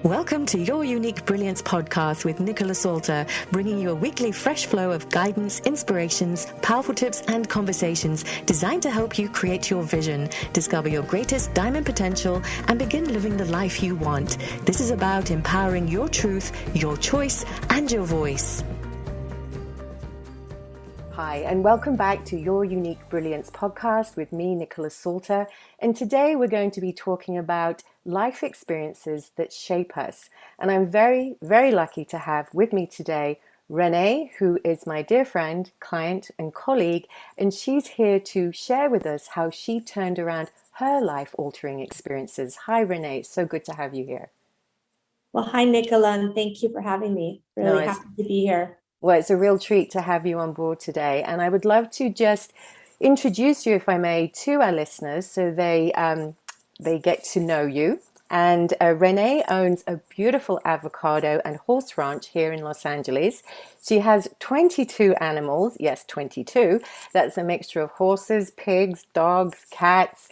Welcome to Your Unique Brilliance podcast with Nicola, bringing you a weekly fresh flow of guidance, inspirations, powerful tips, and conversations designed to help you create your vision, discover your greatest diamond potential, and begin living the life you want. This is about empowering your truth, your choice, and your voice. Hi, and welcome back to Your Unique Brilliance podcast with me, Nicola Salter. And today we're going to be talking about life experiences that shape us. And I'm very, very lucky to have with me today Renee, who is my dear friend, client, and colleague. And she's here to share with us how she turned around her life-altering experiences. Hi, Renee. So good to have you here. Well, hi, Nicola, and thank you for having me. Really happy to be here. Well, it's a real treat to have you on board today. And I would love to just introduce you, if I may, to our listeners so they get to know you. And Renee owns a beautiful avocado and horse ranch here in Los Angeles. She has 22 animals. Yes, 22. That's a mixture of horses, pigs, dogs, cats,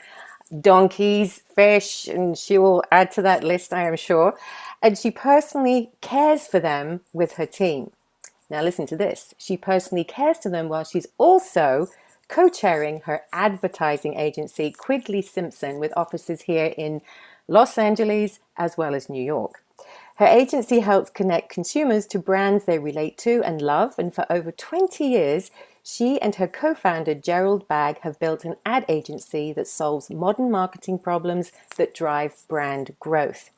donkeys, fish, and she will add to that list, I am sure. And she personally cares for them with her team. Now listen to this. She personally cares for them while she's also co-chairing her advertising agency, Quigley-Simpson, with offices here in Los Angeles as well as New York. Her agency helps connect consumers to brands they relate to and love, and for over 20 years, she and her co-founder, Gerald Bagg, have built an ad agency that solves modern marketing problems that drive brand growth.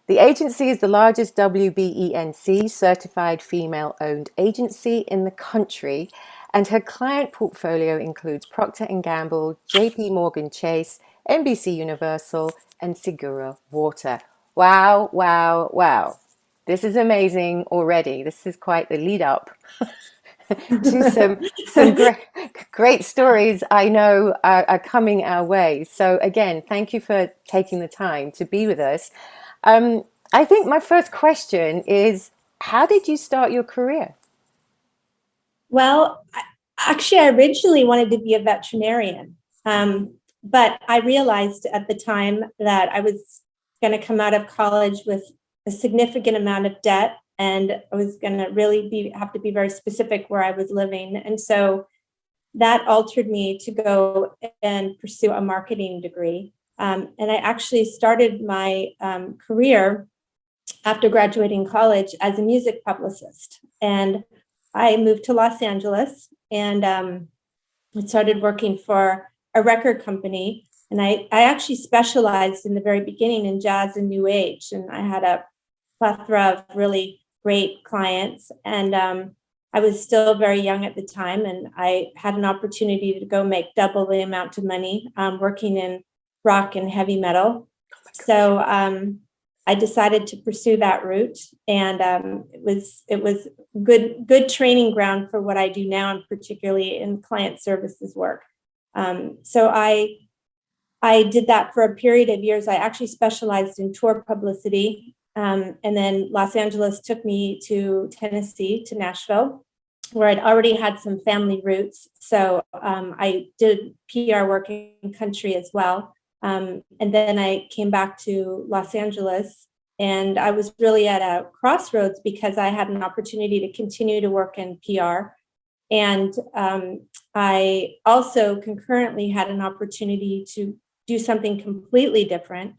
The agency is the largest WBENC-certified female-owned agency in the country, and her client portfolio includes Procter & Gamble, JP Morgan Chase, NBC Universal, and Segura Water. Wow, wow, wow. This is amazing already. This is quite the lead up to some great stories I know are coming our way. So again, thank you for taking the time to be with us. I think my first question is, how did you start your career? Well, I originally wanted to be a veterinarian, but I realized at the time that I was going to come out of college with a significant amount of debt, and I was going to really have to be very specific where I was living. And so that altered me to go and pursue a marketing degree. And I actually started my career after graduating college as a music publicist. And I moved to Los Angeles and started working for a record company. And I actually specialized in the very beginning in jazz and new age. And I had a plethora of really great clients. And I was still very young at the time. And I had an opportunity to go make double the amount of money working in rock and heavy metal. So I decided to pursue that route, and it was good training ground for what I do now, and particularly in client services work. So I did that for a period of years. I actually specialized in tour publicity, and then Los Angeles took me to Tennessee, to Nashville, where I'd already had some family roots. So I did PR work in country as well. And then I came back to Los Angeles, and I was really at a crossroads because I had an opportunity to continue to work in PR. And I also concurrently had an opportunity to do something completely different,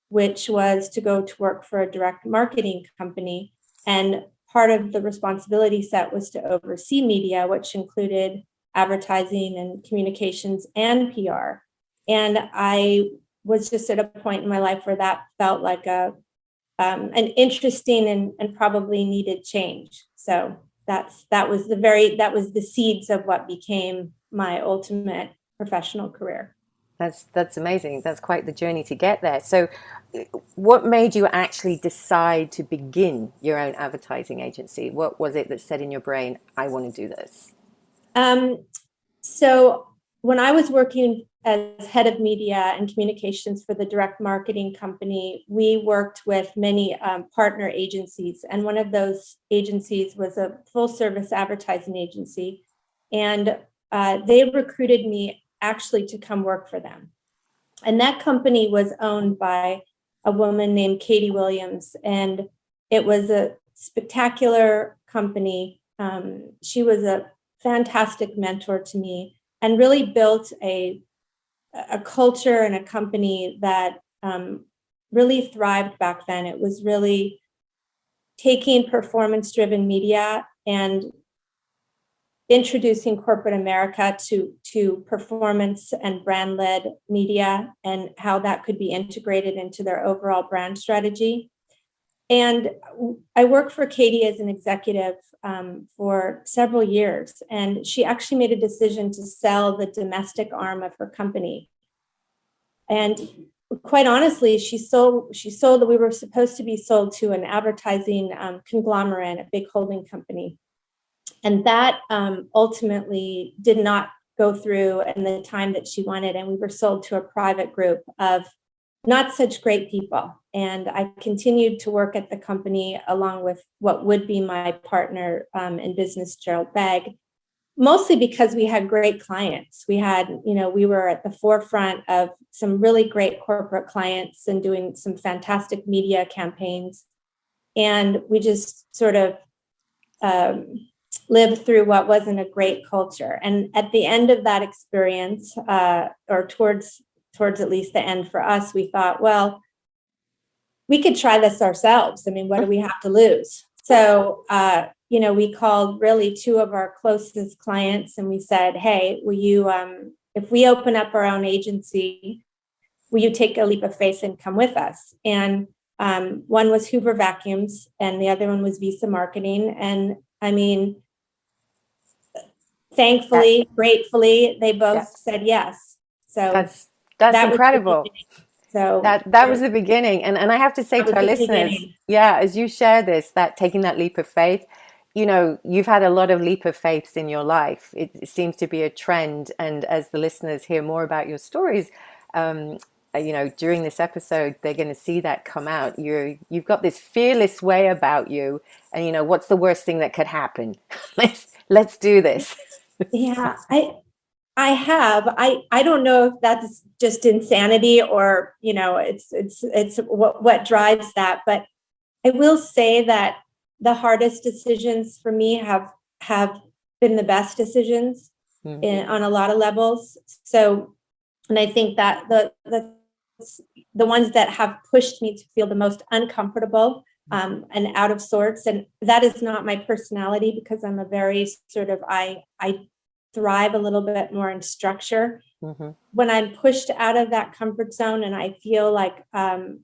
which was to go to work for a direct marketing company. And part of the responsibility set was to oversee media, which included advertising and communications and PR. And I was just at a point in my life where that felt like an interesting and probably needed change. So that was the seeds of what became my ultimate professional career. That's amazing. That's quite the journey to get there. So what made you actually decide to begin your own advertising agency? What was it that said in your brain, I want to do this? So when I was working as head of media and communications for the direct marketing company, we worked with many partner agencies. And one of those agencies was a full service advertising agency. And they recruited me actually to come work for them. And that company was owned by a woman named Katie Williams, and it was a spectacular company. She was a fantastic mentor to me and really built a culture and a company that really thrived back then. It was really taking performance-driven media and introducing corporate America to performance and brand-led media and how that could be integrated into their overall brand strategy. And I worked for Katie as an executive for several years, and she actually made a decision to sell the domestic arm of her company. And quite honestly, she sold that we were supposed to be sold to an advertising conglomerate, a big holding company. And that ultimately did not go through in the time that she wanted. And we were sold to a private group of not such great people. And I continued to work at the company along with what would be my partner in business, Gerald Begg, mostly because we had great clients. We had, we were at the forefront of some really great corporate clients and doing some fantastic media campaigns. And we just sort of lived through what wasn't a great culture. And at the end of that experience, or towards at least the end for us, we thought, well, we could try this ourselves. I mean, what do we have to lose? So, we called really two of our closest clients and we said, hey, will you, if we open up our own agency, will you take a leap of faith and come with us? And one was Hoover Vacuums and the other one was Visa Marketing. And I mean, thankfully, gratefully, they both said yes. So that's incredible. So that was the beginning. And I have to say to our listeners, as you share this, that taking that leap of faith, you've had a lot of leap of faiths in your life. It seems to be a trend. And as the listeners hear more about your stories, during this episode, they're going to see that come out. You've got this fearless way about you. And, what's the worst thing that could happen? Let's do this. Yeah, I have. I don't know if that's just insanity or, it's what drives that. But I will say that the hardest decisions for me have been the best decisions on a lot of levels. So, and I think that the ones that have pushed me to feel the most uncomfortable and out of sorts, and that is not my personality because I'm a very sort of, I thrive a little bit more in structure. Mm-hmm. When I'm pushed out of that comfort zone and I feel like I've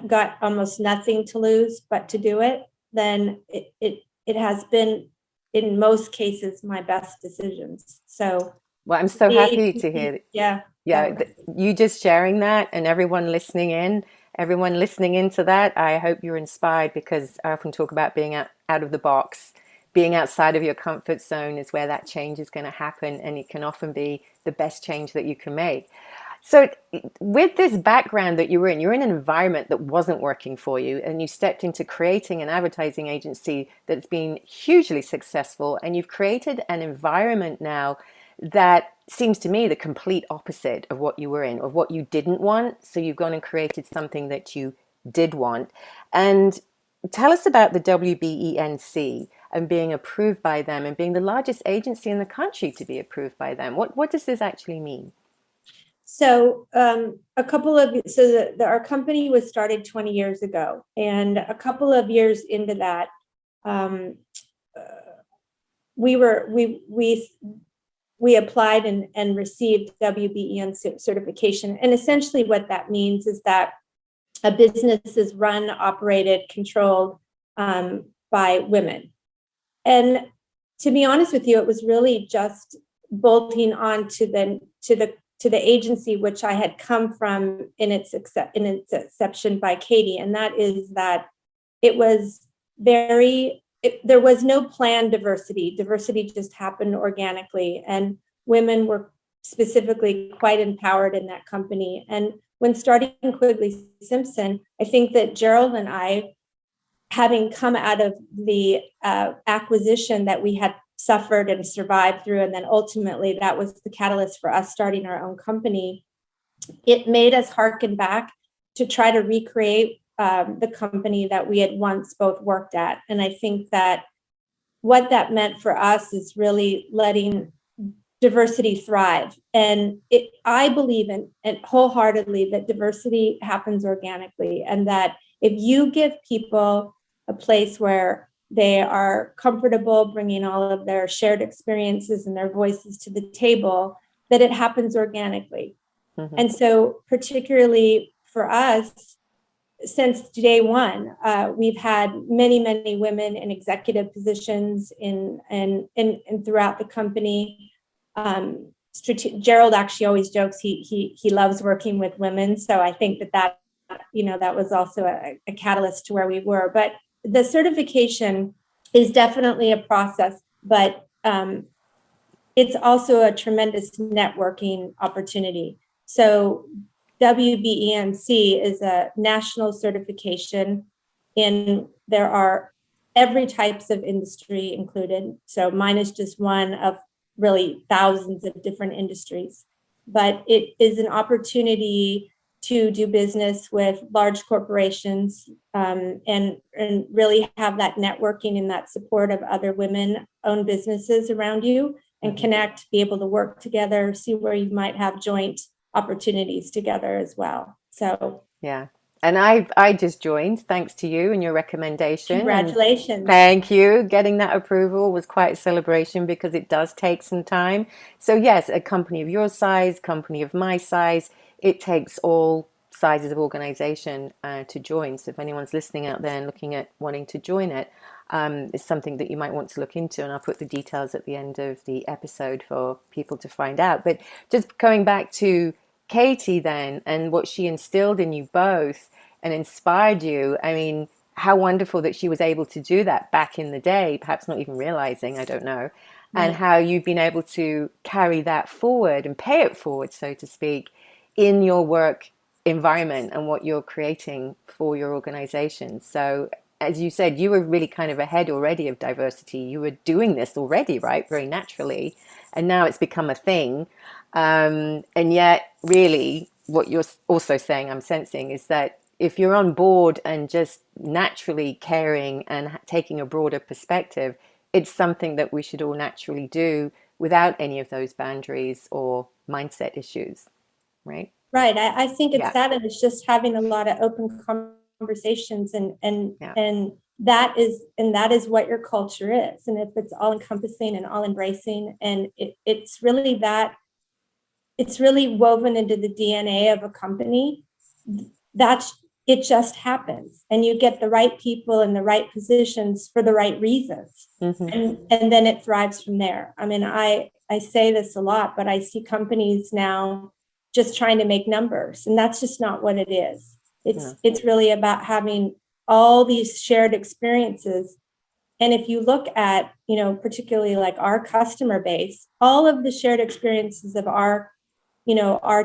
got almost nothing to lose but to do it, then it has been, in most cases, my best decisions. So, well, I'm so happy to hear that. Yeah. You just sharing that and everyone listening into that, I hope you're inspired, because I often talk about being out of the box. Being outside of your comfort zone is where that change is going to happen, and it can often be the best change that you can make. So with this background that you're in an environment that wasn't working for you, and you stepped into creating an advertising agency that's been hugely successful, and you've created an environment now that seems to me the complete opposite of what you were in, of what you didn't want. So you've gone and created something that you did want. And tell us about the WBENC and being approved by them and being the largest agency in the country to be approved by them. What does this actually mean? So our company was started 20 years ago, and a couple of years into that, we applied and received WBENC certification. And essentially what that means is that a business is run, operated, controlled by women. And to be honest with you, it was really just bolting on to the agency which I had come from in its inception by Katie, and that is that it was there was no planned diversity. Diversity just happened organically, and women were specifically quite empowered in that company. And when starting Quigley-Simpson, I think that Gerald and I, having come out of the acquisition that we had suffered and survived through, and then ultimately that was the catalyst for us starting our own company, it made us harken back to try to recreate the company that we had once both worked at. And I think that what that meant for us is really letting diversity thrive. And I believe in and wholeheartedly that diversity happens organically, and that if you give people a place where they are comfortable bringing all of their shared experiences and their voices to the table, that it happens organically. Mm-hmm. And so particularly for us, since day one, we've had many, many women in executive positions in throughout the company. Gerald actually always jokes he loves working with women, so I think that was also a catalyst to where we were. But the certification is definitely a process, but it's also a tremendous networking opportunity. So WBENC is a national certification, and there are every types of industry included. So mine is just one of really thousands of different industries, but it is an opportunity to do business with large corporations, and really have that networking and that support of other women-owned businesses around you, and connect, be able to work together, see where you might have joint opportunities together as well. So yeah, and I just joined thanks to you and your recommendation. Congratulations. Thank you. Getting that approval was quite a celebration, because it does take some time. So yes, a company of your size, company of my size, it takes all sizes of organization to join. So if anyone's listening out there and looking at wanting to join it, it's something that you might want to look into, and I'll put the details at the end of the episode for people to find out. But just going back to Katie then, and what she instilled in you both and inspired you, I mean, how wonderful that she was able to do that back in the day, perhaps not even realizing, I don't know, and how you've been able to carry that forward and pay it forward, so to speak, in your work environment and what you're creating for your organization. So as you said, you were really kind of ahead already of diversity. You were doing this already, right? Very naturally. And now it's become a thing. And yet, really, what you're also saying, I'm sensing, is that if you're on board and just naturally caring and taking a broader perspective, it's something that we should all naturally do without any of those boundaries or mindset issues, right? Right. I think it's that, and it's just having a lot of open conversations, and that is what your culture is. And if it's all encompassing and all embracing, and it's really woven into the DNA of a company, it just happens, and you get the right people in the right positions for the right reasons. And then it thrives from there. I mean, I say this a lot, but I see companies now just trying to make numbers, and that's just not what it is. It's really about having all these shared experiences. And if you look at, particularly like our customer base, all of the shared experiences of our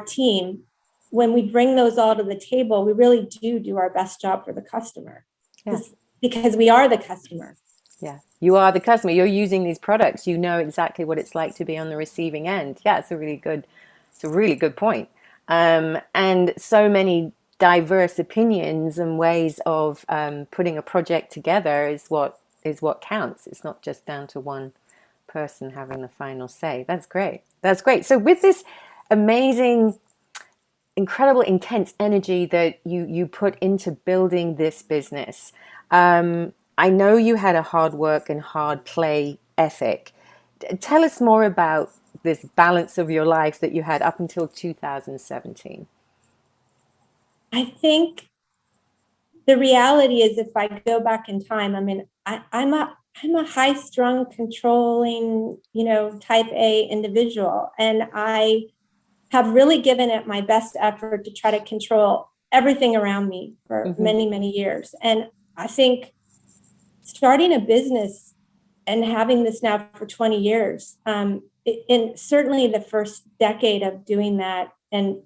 team, when we bring those all to the table, we really do our best job for the customer, because we are the customer. Yeah, you are the customer. You're using these products. You know exactly what it's like to be on the receiving end. Yeah, it's a really good point. And so many diverse opinions and ways of putting a project together is what counts. It's not just down to one person having the final say. That's great. That's great. So with this amazing, incredible, intense energy that you put into building this business, I know you had a hard work and hard play ethic. Tell us more about this balance of your life that you had up until 2017. I think the reality is, if I go back in time, I mean, I'm a high-strung, controlling, type A individual, and I have really given it my best effort to try to control everything around me for many, many years. And I think starting a business and having this now for 20 years, in certainly the first decade of doing that, and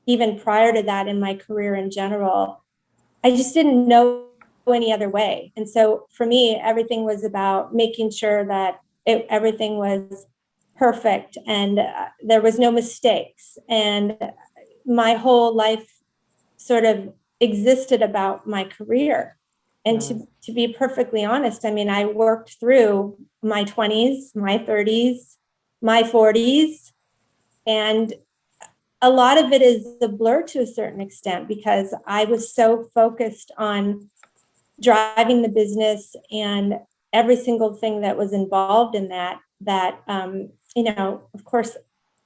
even prior to that in my career in general, I just didn't know any other way. And so for me, everything was about making sure that everything was perfect, and there was no mistakes. And my whole life sort of existed about my career. And to be perfectly honest, I mean, I worked through my 20s, my 30s, my 40s, and a lot of it is a blur to a certain extent because I was so focused on driving the business and every single thing that was involved in that, you know, of course,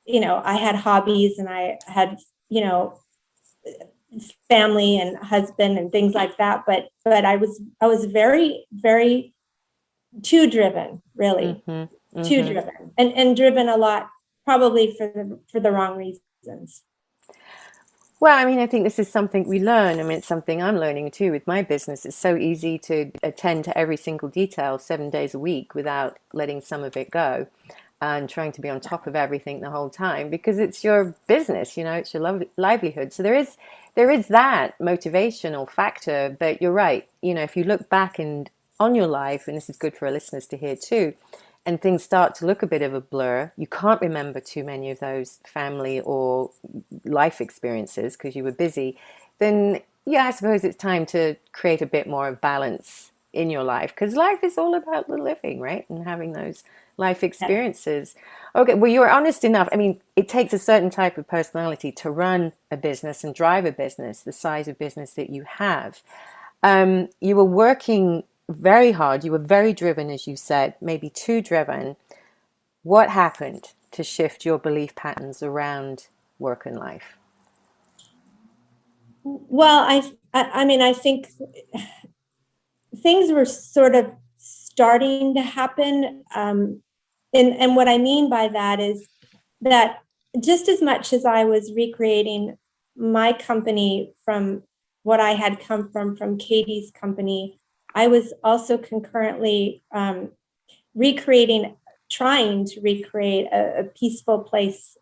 you know, I had hobbies and I had, you know, family and husband and things like that. But I was very, very too driven, really, too driven and driven a lot, probably for the wrong reasons. Well, I mean, I think this is something we learn. I mean, it's something I'm learning too with my business. It's so easy to attend to every single detail 7 days a week without letting some of it go and trying to be on top of everything the whole time because it's your business, you know, it's your livelihood. So there is that motivational factor, but you're right. You know, if you look back and on your life, and this is good for our listeners to hear too, and things start to look a bit of a blur, you can't remember too many of those family or life experiences because you were busy, then yeah, I suppose it's time to create a bit more of balance in your life because life is all about the living, right? And having those life experiences. Okay, well, you were honest enough. I mean, it takes a certain type of personality to run a business and drive a business, the size of business that you have. You were working very hard. You were very driven, as you said, maybe too driven. What happened to shift your belief patterns around work and life? Well, I mean, I think things were sort of starting to happen. And what I mean by that is that just as much as I was recreating my company from what I had come from Katie's company, I was also concurrently trying to recreate a peaceful place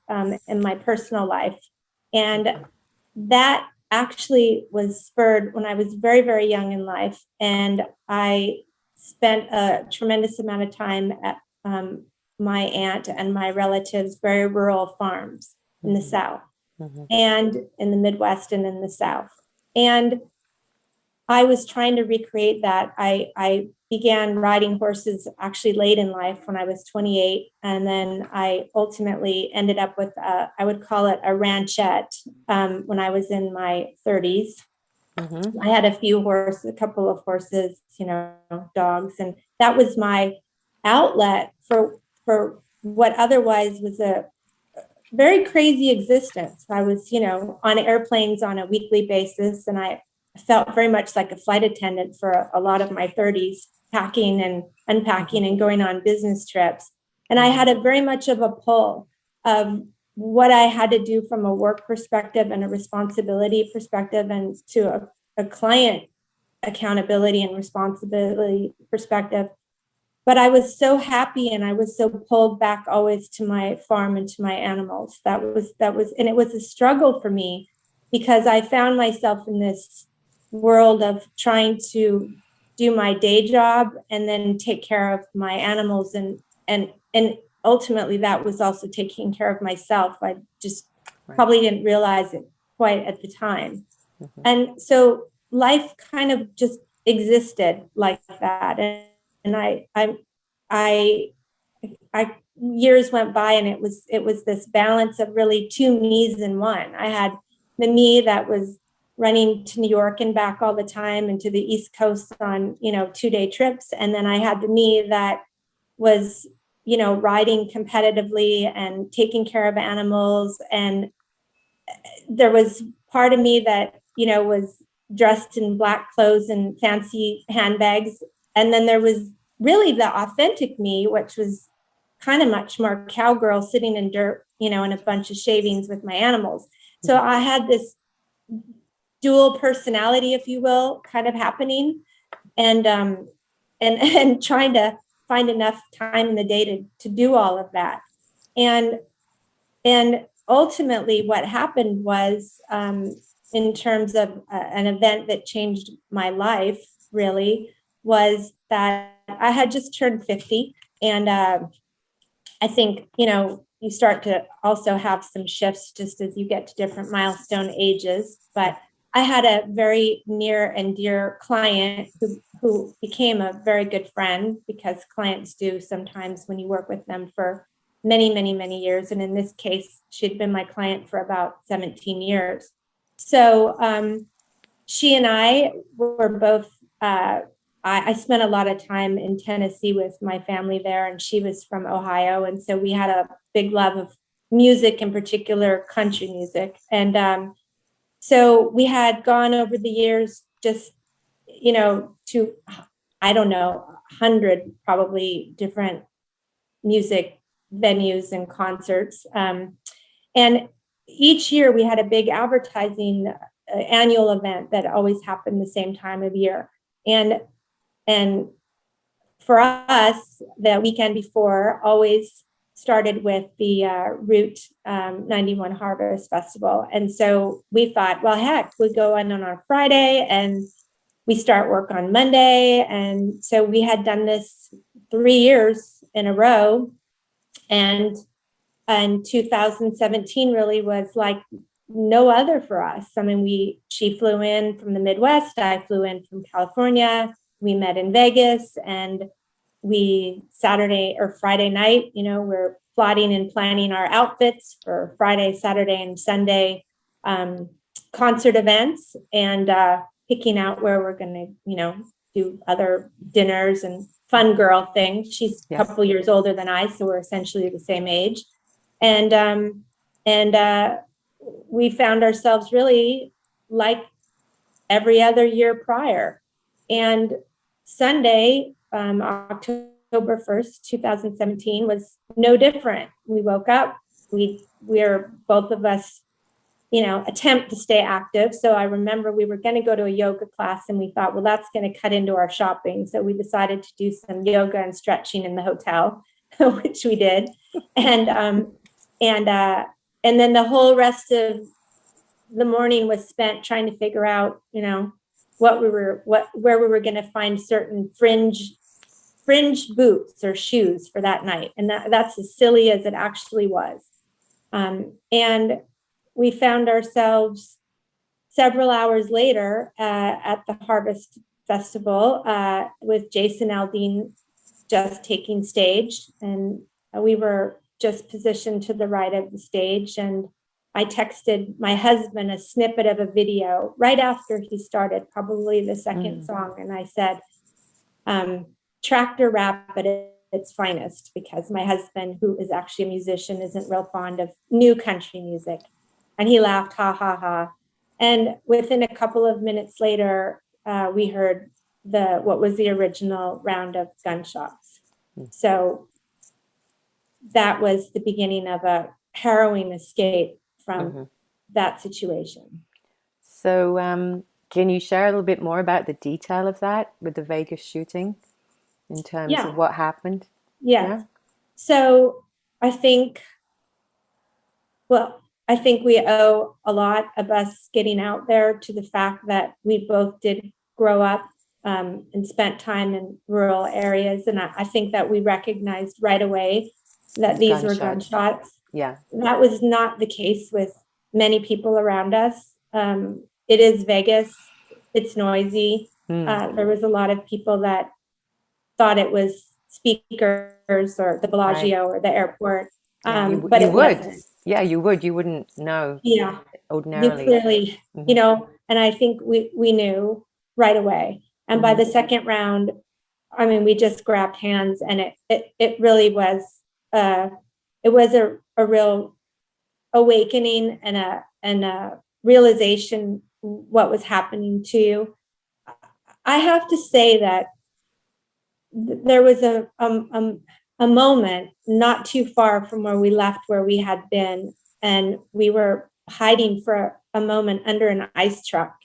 in my personal life. And that actually was spurred when I was very, very young in life. And I spent a tremendous amount of time at my aunt and my relatives' very rural farms in the South and in the Midwest and in the South. And I was trying to recreate that. I began riding horses actually late in life when I was 28. And then I ultimately ended up with, I would call it a ranchette when I was in my 30s. I had a couple of horses, you know, dogs. And that was my outlet for what otherwise was a very crazy existence. I was, you know, on airplanes on a weekly basis. And I felt very much like a flight attendant for a lot of my 30s, packing and unpacking and going on business trips. And I had a very much of a pull of what I had to do from a work perspective and a responsibility perspective and to a client accountability and responsibility perspective. But I was so happy and I was so pulled back always to my farm and to my animals. That was, and it was a struggle for me because I found myself in this world of trying to do my day job and then take care of my animals and ultimately that was also taking care of myself. I just probably didn't realize it quite at the time. And so life kind of just existed like that. And I years went by and it was this balance of really two me's in one. I had the me that was running to New York and back all the time and to the East Coast on, you know, 2-day trips. And then I had the me that was, you know, riding competitively and taking care of animals. And there was part of me that, you know, was dressed in black clothes and fancy handbags. And then there was really the authentic me, which was kind of much more cowgirl sitting in dirt, you know, in a bunch of shavings with my animals. So I had this dual personality, if you will, kind of happening, and trying to find enough time in the day to do all of that. And ultimately what happened was, in terms of an event that changed my life, really, was that I had just turned 50. And I think, you know, you start to also have some shifts just as you get to different milestone ages. But I had a very near and dear client who became a very good friend, because clients do sometimes when you work with them for many, many, many years. And in this case, she'd been my client for about 17 years. So she and I were both, I spent a lot of time in Tennessee with my family there, and she was from Ohio. And so we had a big love of music, in particular country music. And so we had gone over the years, just, to, I don't know, 100 probably different music venues and concerts. And each year we had a big advertising annual event that always happened the same time of year. And for us, the weekend before always started with the Route 91 Harvest Festival. And so we thought, well, heck, we go in on our Friday and we start work on Monday. And so we had done this 3 years in a row. And 2017 really was like no other for us. I mean, she flew in from the Midwest, I flew in from California. We met in Vegas, and we Saturday or Friday night, we're plotting and planning our outfits for Friday, Saturday, and Sunday concert events, and picking out where we're going to, do other dinners and fun girl things. She's a couple years older than I, so we're essentially the same age. And we found ourselves really like every other year prior. And Sunday, October 1st, 2017 was no different. We woke up, we're both of us, attempt to stay active. So I remember we were going to go to a yoga class, and we thought, well, that's going to cut into our shopping. So we decided to do some yoga and stretching in the hotel, which we did. And then the whole rest of the morning was spent trying to figure out, where we were going to find certain fringe boots or shoes for that night. And that's as silly as it actually was. And we found ourselves several hours later at the Harvest Festival with Jason Aldean just taking stage. And we were just positioned to the right of the stage. And I texted my husband a snippet of a video right after he started, probably the second song. And I said, tractor rap at its finest, because my husband, who is actually a musician, isn't real fond of new country music. And he laughed, ha, ha, ha. And within a couple of minutes later, we heard what was the original round of gunshots. So that was the beginning of a harrowing escape from that situation. So can you share a little bit more about the detail of that with the Vegas shooting in terms of what happened? Yeah. So I think we owe a lot of us getting out there to the fact that we both did grow up and spent time in rural areas. And I think that we recognized right away that these were gunshots. Yeah. That was not the case with many people around us. It is Vegas. It's noisy. There was a lot of people that thought it was speakers or the Bellagio or the airport. But it wasn't. Yeah, you would. You wouldn't know. Yeah. Ordinarily. You clearly, and I think we knew right away. And by the second round, I mean, we just grabbed hands, and it really was, it was a real awakening and a realization what was happening to you. I have to say that there was a moment not too far from where we left, where we had been, and we were hiding for a moment under an ice truck.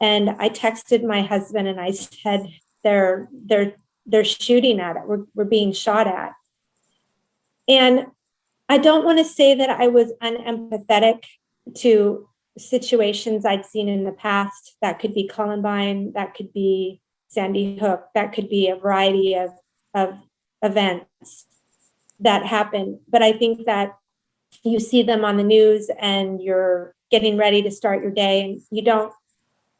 And I texted my husband and I said, they're shooting at it. We're being shot at. And I don't want to say that I was unempathetic to situations I'd seen in the past. That could be Columbine, that could be Sandy Hook, that could be a variety of events that happen. But I think that you see them on the news and you're getting ready to start your day, and you don't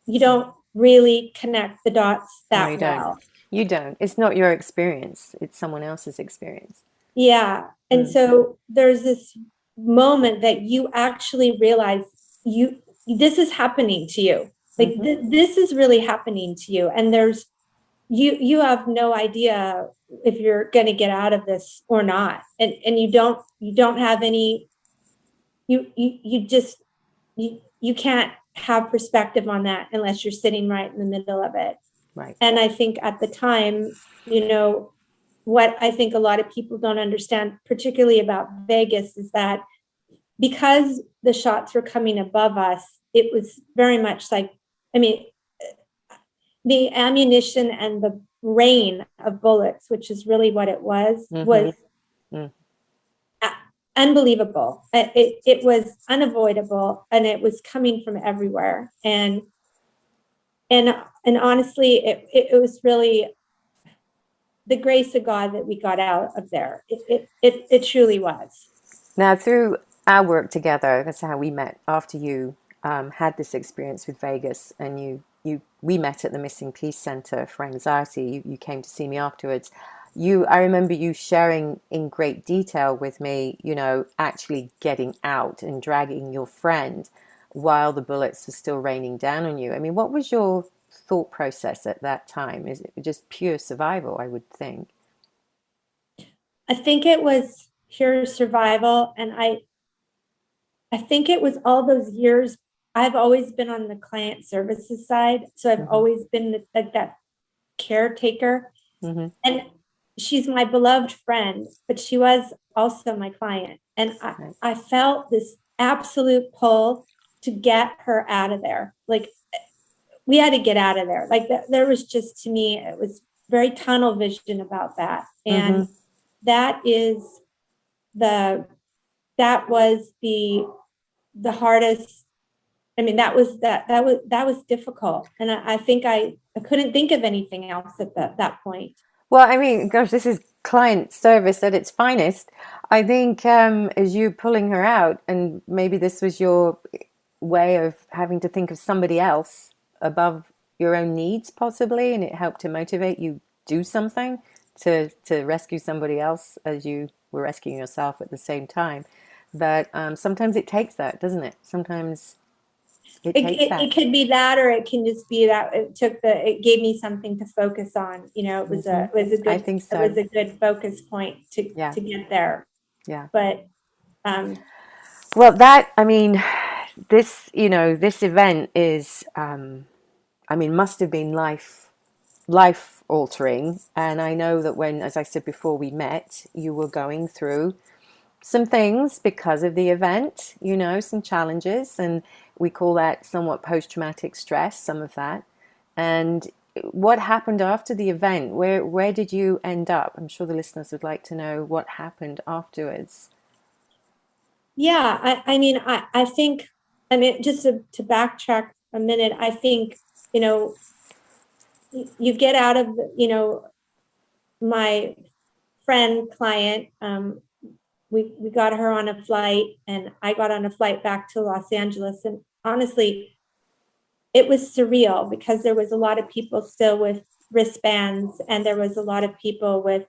you don't really connect the dots No, that you don't. well. You don't. It's not your experience. It's someone else's experience. Yeah. And Mm. so there's this moment that you actually realize this is happening to you. Like this is really happening to you. And there's you have no idea if you're going to get out of this or not. And you don't have any you just you can't have perspective on that unless you're sitting right in the middle of it. Right. And I think at the time, what I think a lot of people don't understand, particularly about Vegas, is that because the shots were coming above us, it was very much like, I mean, the ammunition and the rain of bullets, which is really what it was unbelievable. It was unavoidable, and it was coming from everywhere. And honestly, it was really the grace of God that we got out of there. It truly was. Now, through our work together, that's how we met after you had this experience with Vegas, and we met at the Missing Peace Center for Anxiety. You came to see me afterwards. I remember you sharing in great detail with me, actually getting out and dragging your friend while the bullets were still raining down on you. I mean, what was your thought process at that time? Is it just pure survival, I would think? I think it was pure survival. And I think it was all those years. I've always been on the client services side. So I've always been like that caretaker. And she's my beloved friend, but she was also my client. And I felt this absolute pull to get her out of there. Like, we had to get out of there. Like, there was just, to me, it was very tunnel vision about that. And that was the hardest. I mean, that was difficult. And I think I couldn't think of anything else at that point. Well, I mean, gosh, this is client service at its finest. I think as you pulling her out, and maybe this was your way of having to think of somebody else above your own needs, possibly, and it helped to motivate you do something to rescue somebody else as you were rescuing yourself at the same time. But sometimes it takes that, doesn't it? Sometimes it could be that, or it can just be that it gave me something to focus on. It was a good, I think so. It was a good focus point to get there. Yeah. But well, that, I mean, this event is must have been life altering. And I know that when, as I said before we met, you were going through some things because of the event, some challenges, and we call that somewhat post-traumatic stress, some of that. And what happened after the event? Where did you end up? I'm sure the listeners would like to know what happened afterwards. Yeah, I think, just to backtrack a minute, I think, you get out of, my friend client, we got her on a flight, and I got on a flight back to Los Angeles. And honestly, it was surreal because there was a lot of people still with wristbands, and there was a lot of people with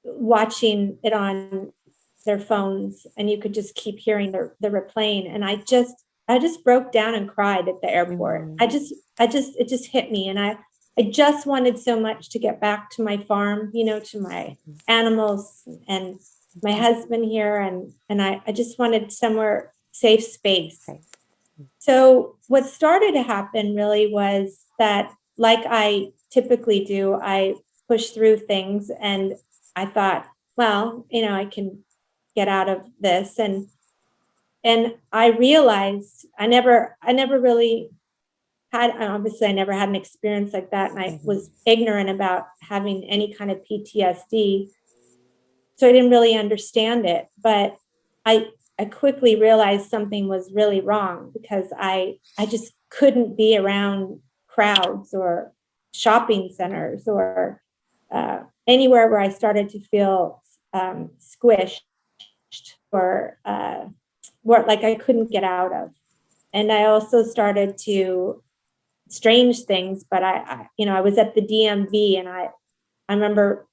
watching it on their phones, and you could just keep hearing the replaying. And I just broke down and cried at the airport. It just hit me. And I just wanted so much to get back to my farm, to my animals and my husband here. And I just wanted somewhere safe space. So what started to happen really was that, like I typically do, I pushed through things, and I thought, well, I can get out of this. And I realized I never really obviously I never had an experience like that. And I was ignorant about having any kind of PTSD. So I didn't really understand it, but I quickly realized something was really wrong, because I just couldn't be around crowds or shopping centers or anywhere where I started to feel squished or like I couldn't get out of. I also started to strange things, but I was at the DMV, and I remember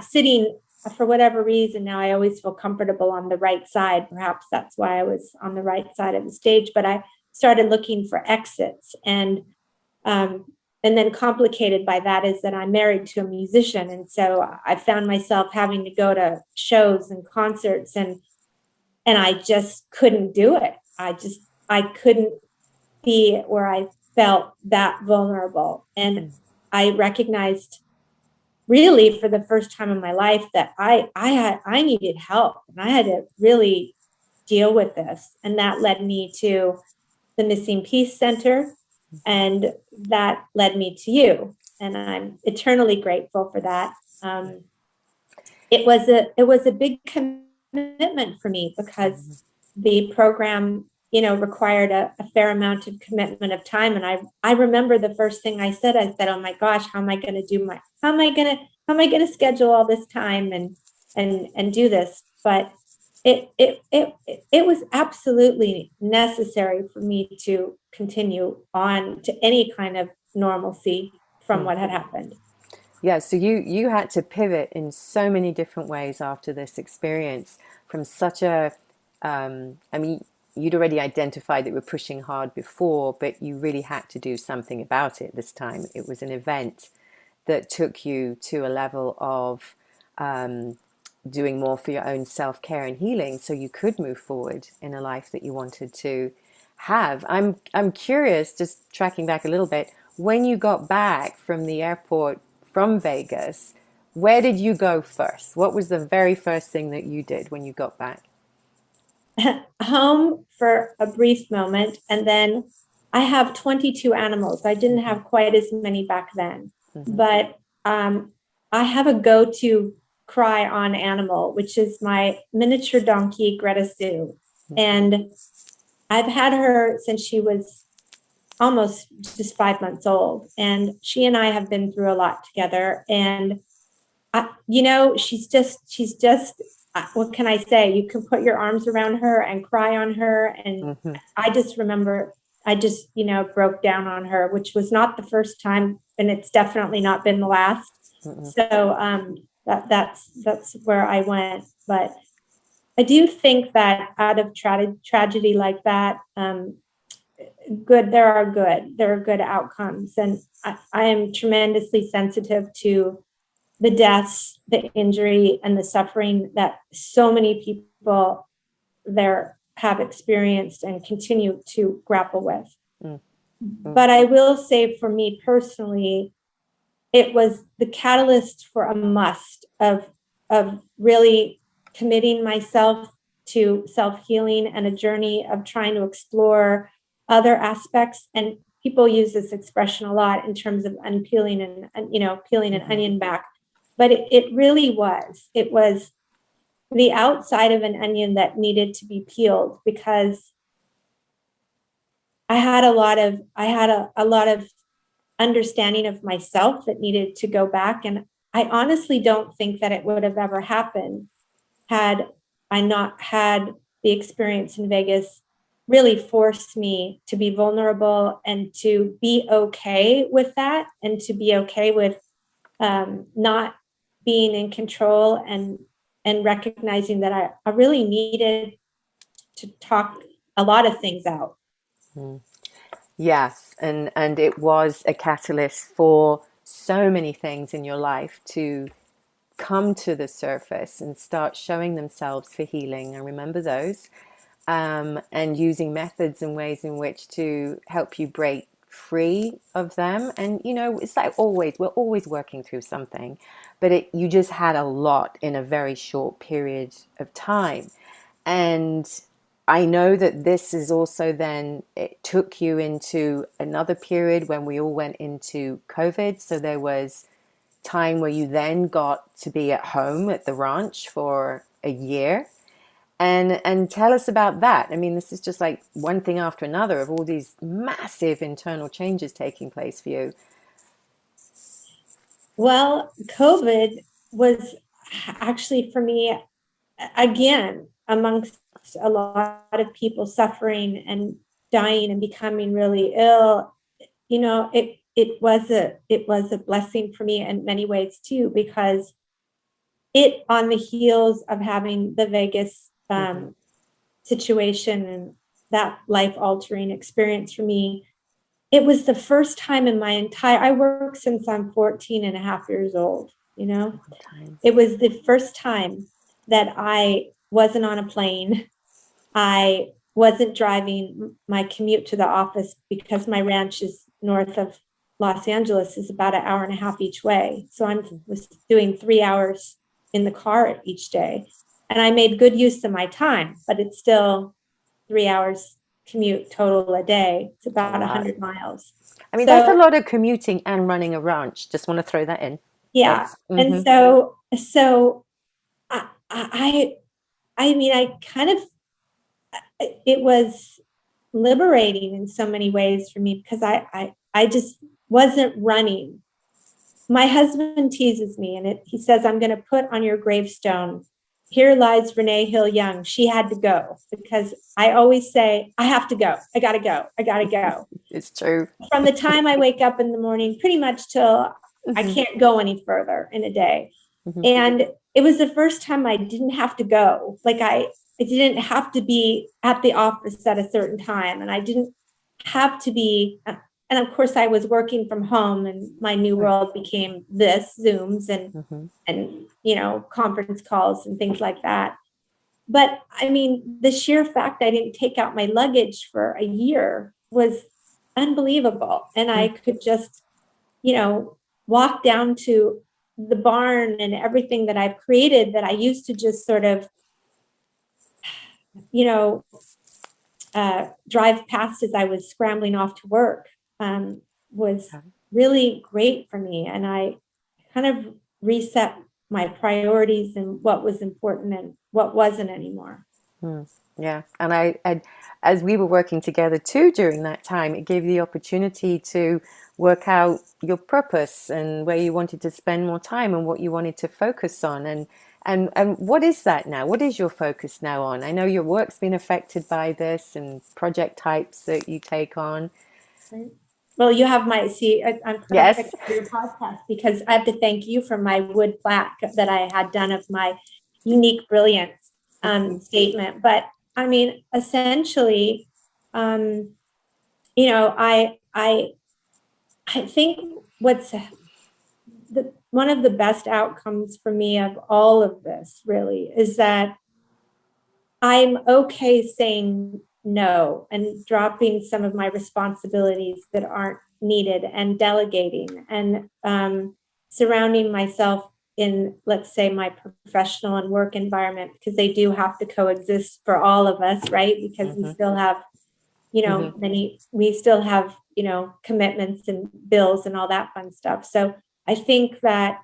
sitting, for whatever reason. Now I always feel comfortable on the right side. Perhaps that's why I was on the right side of the stage, but I started looking for exits. And then complicated by that is that I'm married to a musician. And so I found myself having to go to shows and concerts, and I just couldn't do it. I couldn't be where I felt that vulnerable. And I recognized really for the first time in my life that I needed help, and I had to really deal with this. And that led me to the Missing Peace Center, and that led me to you. And I'm eternally grateful for that. It was a big commitment for me, because the program, required a fair amount of commitment of time. And I remember the first thing I said, oh my gosh, how am I going to schedule all this time and do this? But it was absolutely necessary for me to continue on to any kind of normalcy from what had happened. Yeah, so you had to pivot in so many different ways after this experience, from such a, I mean, you'd already identified that you were pushing hard before, but you really had to do something about it this time. It was an event that took you to a level of doing more for your own self-care and healing, so you could move forward in a life that you wanted to have. I'm curious, just tracking back a little bit, when you got back from the airport from Vegas, where did you go first? What was the very first thing that you did when you got back? Home for a brief moment, and then I have 22 animals. I didn't have quite as many back then, but I have a go-to cry on animal, which is my miniature donkey, Greta Sue. And I've had her since she was almost just 5 months old. And she and I have been through a lot together. And, she's just, what can I say? You can put your arms around her and cry on her. And I just remember, broke down on her, which was not the first time. And it's definitely not been the last. So that's where I went. But I do think that out of tragedy like that, there are good outcomes. And I am tremendously sensitive to the deaths, the injury, and the suffering that so many people there have experienced and continue to grapple with. But I will say, for me personally, it was the catalyst for a must of really committing myself to self-healing and a journey of trying to explore other aspects. And people use this expression a lot in terms of unpeeling and peeling an onion back. But it really was. It was the outside of an onion that needed to be peeled, because I had a lot of understanding of myself that needed to go back. And I honestly don't think that it would have ever happened had I not had the experience in Vegas really forced me to be vulnerable and to be okay with that, and to be okay with not being in control, and recognizing that I really needed to talk a lot of things out. Yes, and it was a catalyst for so many things in your life to come to the surface and start showing themselves for healing. I remember those, and using methods and ways in which to help you break free of them. And it's like we're always working through something, but you just had a lot in a very short period of time. And I know that this is also then, it took you into another period when we all went into COVID. So there was time where you then got to be at home at the ranch for a year. And tell us about that. I mean, this is just like one thing after another of all these massive internal changes taking place for you. Well, COVID was actually for me, again, amongst a lot of people suffering and dying and becoming really ill, you know, it was a blessing for me in many ways too, because it, on the heels of having the Vegas situation and that life-altering experience for me, it was the first time in my entire, I worked since I'm 14 and a half years old, you know? It was the first time that I wasn't on a plane. I wasn't driving. My commute to the office, because my ranch is north of Los Angeles, is about an hour and a half each way. So I was doing 3 hours in the car each day. And I made good use of my time, but it's still 3 hours commute total a day. It's about 100 miles. I mean, that's a lot of commuting and running a ranch. Just want to throw that in. Yeah. And so I mean, I kind of, it was liberating in so many ways for me, because I just wasn't running. My husband teases me, and he says, I'm going to put on your gravestone, here lies Renee Hill Young. She had to go, because I always say, I have to go. I got to go. I got to go. It's true. From the time I wake up in the morning, pretty much till I can't go any further in a day. And it was the first time I didn't have to go. Like I didn't have to be at the office at a certain time. And I didn't have to be, and of course I was working from home, and my new world became this, Zooms and, you know, conference calls and things like that. But I mean, the sheer fact I didn't take out my luggage for a year was unbelievable. And I could just, you know, walk down to the barn and everything that I've created that I used to just sort of, you know, drive past as I was scrambling off to work, was really great for me. And I kind of reset my priorities and what was important and what wasn't anymore. Yeah. And I, as we were working together too during that time, it gave you the opportunity to work out your purpose and where you wanted to spend more time and what you wanted to focus on. And what is that now? What is your focus now on? I know your work's been affected by this and project types that you take on. Well, you have I'm perfect for your podcast, because I have to thank you for my wood plaque that I had done of my unique brilliance statement. But I mean, essentially, you know, I think what's one of the best outcomes for me of all of this really is that I'm okay saying no and dropping some of my responsibilities that aren't needed and delegating and surrounding myself in, let's say, my professional and work environment, because they do have to coexist for all of us, right? Because we still have, you know, we still have, you know, commitments and bills and all that fun stuff. So I think that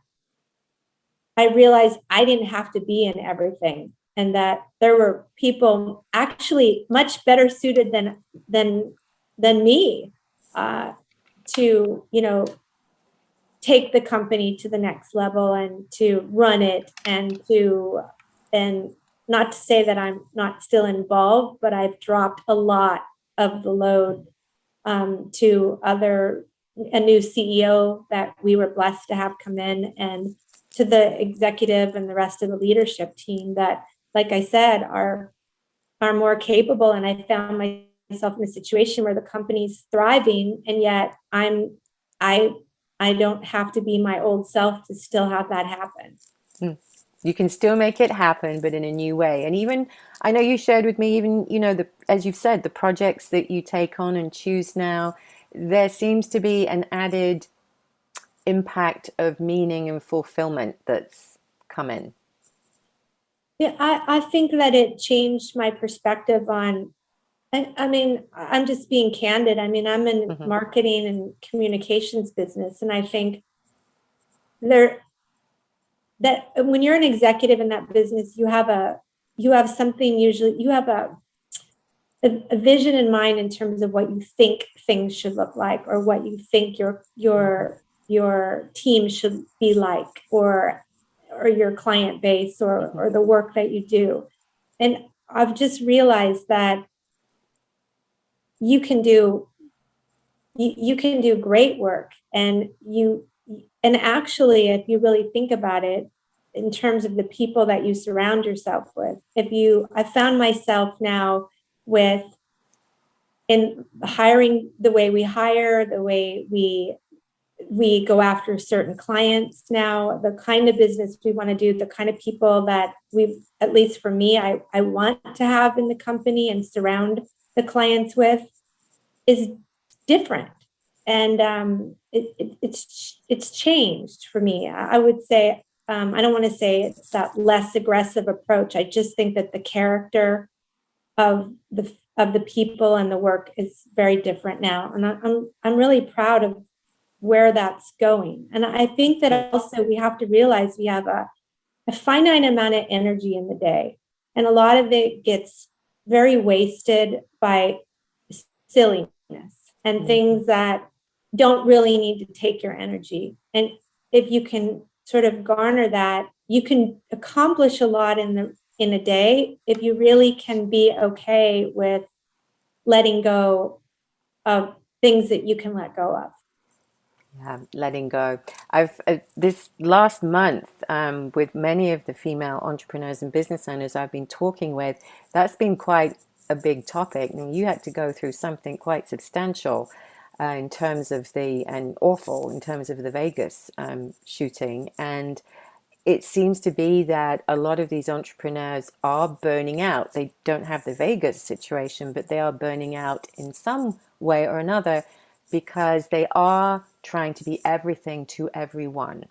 I realized I didn't have to be in everything, and that there were people actually much better suited than me to, you know, take the company to the next level and to run it, and not to say that I'm not still involved, but I've dropped a lot of the load to a new CEO that we were blessed to have come in, and to the executive and the rest of the leadership team that, like I said, are more capable. And I found myself in a situation where the company's thriving, and yet I don't have to be my old self to still have that happen. You can still make it happen, but in a new way. And even, I know you shared with me, even, you know, as you've said, the projects that you take on and choose now, there seems to be an added impact of meaning and fulfillment that's come in. Yeah, I think that it changed my perspective on, I mean, I'm just being candid. I mean, I'm in marketing and communications business. And I think that when you're an executive in that business, you have something, usually you have a vision in mind in terms of what you think things should look like, or what you think your team should be like, or your client base, or the work that you do. And I've just realized that you can do great work, and actually, if you really think about it, in terms of the people that you surround yourself with, I found myself now with in hiring, the way we hire, the way we go after certain clients now, the kind of business we want to do, the kind of people that at least for me, I want to have in the company and surround the clients with, is different. And it's changed for me. I would say, I don't want to say it's that less aggressive approach. I just think that the character of the people and the work is very different now. And I'm really proud of where that's going. And I think that also we have to realize we have a finite amount of energy in the day. And a lot of it gets very wasted by silliness and things that don't really need to take your energy. And if you can sort of garner that, you can accomplish a lot in a day if you really can be okay with letting go of things that you can let go of. Yeah, letting go. I've this last month, with many of the female entrepreneurs and business owners I've been talking with, that's been quite a big topic. I mean, you had to go through something quite substantial in terms of and awful in terms of the Vegas shooting. And it seems to be that a lot of these entrepreneurs are burning out. They don't have the Vegas situation, but they are burning out in some way or another because they are trying to be everything to everyone.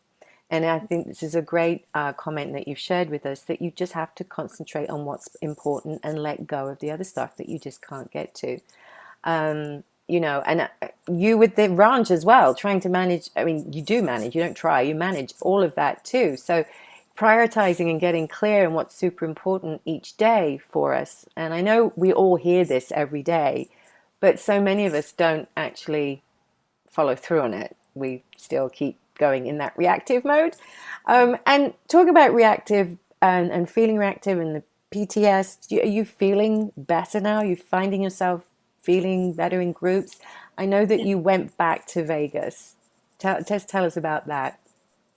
And I think this is a great comment that you've shared with us, that you just have to concentrate on what's important and let go of the other stuff that you just can't get to. And you with the ranch as well, trying to manage, I mean, you do manage, you don't try, you manage all of that too. So prioritizing and getting clear on what's super important each day for us. And I know we all hear this every day, but so many of us don't actually follow through on it. We still keep going in that reactive mode. And talk about reactive and feeling reactive and the PTS. Are you feeling better now? Are you finding yourself feeling better in groups? I know that you went back to Vegas. Just tell us about that.